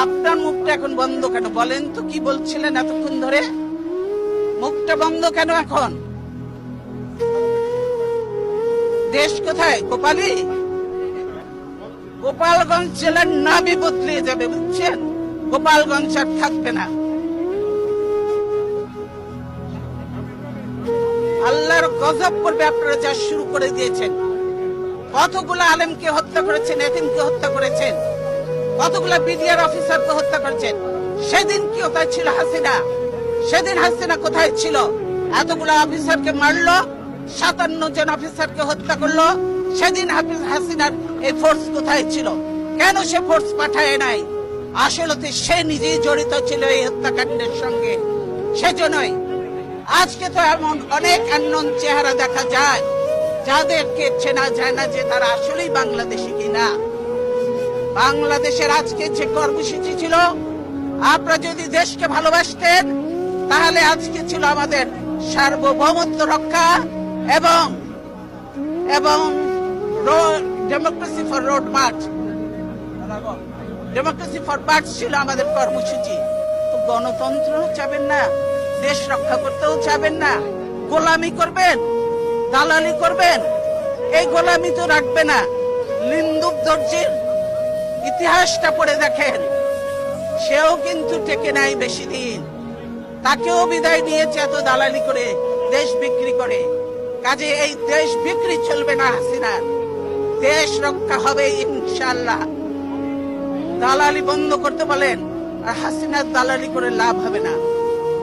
আপনার মুখটা এখন বন্ধ কেন? বলেন তো, কি বলছিলেন এতক্ষণ ধরে? মুখটা বন্ধ কেন এখন? দেশ কোথায়? কোপালি? গোপালগঞ্জ জেলার নামই বদলে যাবে, বুঝছেন? গোপালগঞ্জ আর থাকবে না। আল্লাহর গজব করবে আপনারা যা শুরু করে দিয়েছেন। কতগুলো আলেমকে হত্যা করেছেন, এতিমকে হত্যা করেছেন, কতগুলো বিডিআর অফিসারকে হত্যা করেছেন। সেদিন কি কোথায় ছিল হাসিনা? সেদিন হাসিনা কোথায় ছিল? এতগুলো অফিসারকে মারলো, 57 জন অফিসারকে হত্যা করলো। সেদিন হাসিনার এই ফোর্স কোথায় ছিল? কেন সে ফোর্স পাঠায় নাই? আসলে সে নিজেই জড়িত ছিল এই হত্যাকাণ্ডের সঙ্গে। সেজন্যই আজকে তো এমন অনেক আননোন চেহারা দেখা যায়, যাদেরকে চেনা যায় না যে তারা আসলেই বাংলাদেশি কিনা। বাংলাদেশের আজকে যে কর্মসূচি ছিল, আপনারা যদি দেশকে ভালোবাসতেন তাহলে আজকে ছিল আমাদের সার্বভৌমত্ব রক্ষা এবং democracy for road March, democracy for March ছিল আমাদের কর্মসূচি। তো গণতন্ত্র চাবেন না, দেশ রক্ষা করতেও চাবেন না, গোলামি করবেন, দালালি করবেন। এই গোলামি তো রাখবে না। লিন্দুক দর্জির ইতিহাসটা পড়ে দেখেন, সেও কিন্তু টেকে নাই বেশি দিন। তাকেও বিদায় নিয়েছে এত দালালি করে, দেশ বিক্রি করে। কাজে এই দেশ বিক্রি চলবে না হাসিনার, দেশ রক্ষা হবে ইনশাআল্লাহ। দালালি বন্ধ করতে বলেন, আর হাসিনার দালালি করে লাভ হবে না।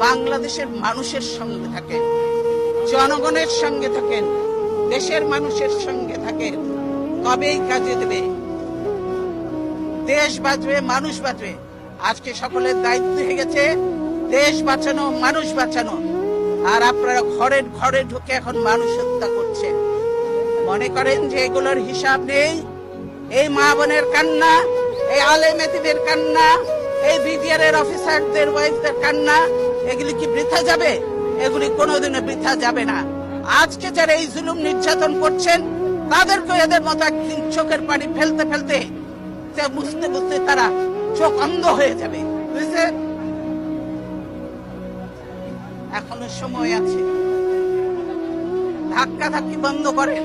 বাংলাদেশের মানুষের সঙ্গে থাকেন, জনগণের সঙ্গে থাকেন, দেশের মানুষের সঙ্গে থাকেন, তবেই কাজে দেবে। দেশ বাঁচবে, মানুষ বাঁচবে। আজকে সকলের দায়িত্ব হয়ে গেছে দেশ বাঁচানো, মানুষ বাঁচানো। আর আপনারা ঘরে ঘরে ঢুকে এখন মানুষ হত্যা করছেন। মনে করেন যে এগুলোর হিসাব নেই? এই মা বোনের কান্না, এই আলেম এতিমের কান্না, এই বিডিআর এর অফিসারদের ওয়াইফদের কান্না, এগুলি কি বৃথা যাবে? এগুলি কোনোদিনও বৃথা যাবে না। আজকে যারা এই জুলুম নির্যাতন করছেন, তাদেরকে এদের মতো একদিন চোখের পানি ফেলতে ফেলতে, বুঝতে বুঝতে তারা চোখ অন্ধ হয়ে যাবে, বুঝছেন? এখনো সময় আছে। ধাক্কা ধাক্কি বন্ধ করেন,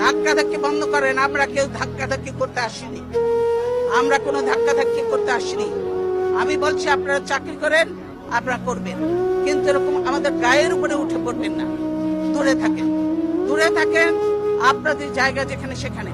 ধাক্কা ধাক্কি বন্ধ করেন। আমরা কেউ ধাক্কা ধাক্কি করতে আসিনি, আমরা কোনো ধাক্কা ধাক্কি করতে আসিনি। আমি বলছি আপনারা চাকরি করেন, আপনারা করবেন, কিন্তু এরকম আমাদের গায়ের উপরে উঠে পড়বেন না। দূরে থাকেন, দূরে থাকেন, আপনাদের জায়গা যেখানে সেখানে।